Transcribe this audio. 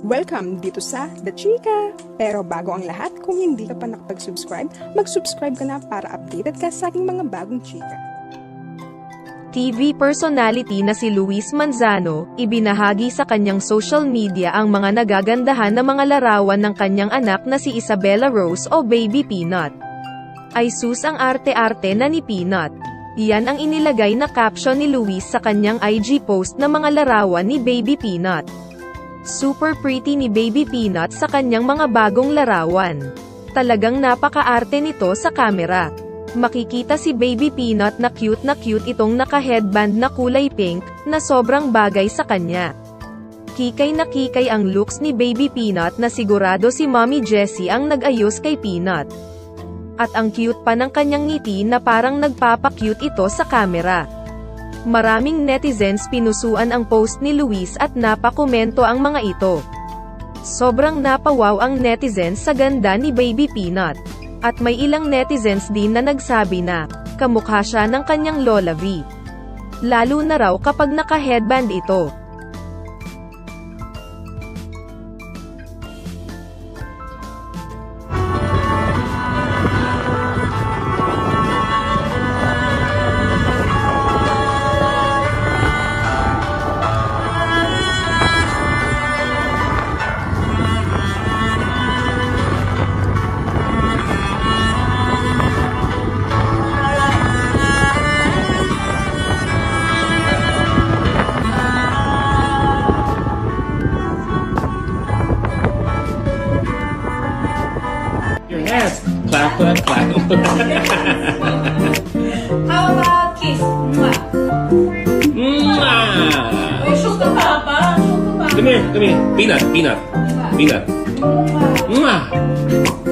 Welcome dito sa The Chika! Pero bago ang lahat, kung hindi ka pa nakapag-subscribe, mag-subscribe ka na para updated ka sa aking mga bagong chika. TV personality na si Luis Manzano, ibinahagi sa kanyang social media ang mga nagagandahan na mga larawan ng kanyang anak na si Isabella Rose o Baby Peanut. Ay sus ang arte-arte na ni Peanut. Iyan ang inilagay na caption ni Luis sa kanyang IG post na mga larawan ni Baby Peanut. Super pretty ni Baby Peanut sa kanyang mga bagong larawan. Talagang napaka-arte nito sa camera. Makikita si Baby Peanut na cute itong naka-headband na kulay pink, na sobrang bagay sa kanya. Kikay na kikay ang looks ni Baby Peanut na sigurado si Mommy Jessie ang nag-ayos kay Peanut. At ang cute pa ng kanyang ngiti na parang nagpapa-cute ito sa camera. Maraming netizens pinusuan ang post ni Luis at napakomento ang mga ito. Sobrang napawaw ang netizens sa ganda ni Baby Peanut. At may ilang netizens din na nagsabi na, kamukha siya ng kanyang Lola V. Lalo na raw kapag naka-headband ito. Yes! Clap, clap, clap. How about kiss? Mwah. Mwah! Uy, show to papa. Show to papa. Come here, come here. Peanut, peanut, peanut. Mwah. Mwah!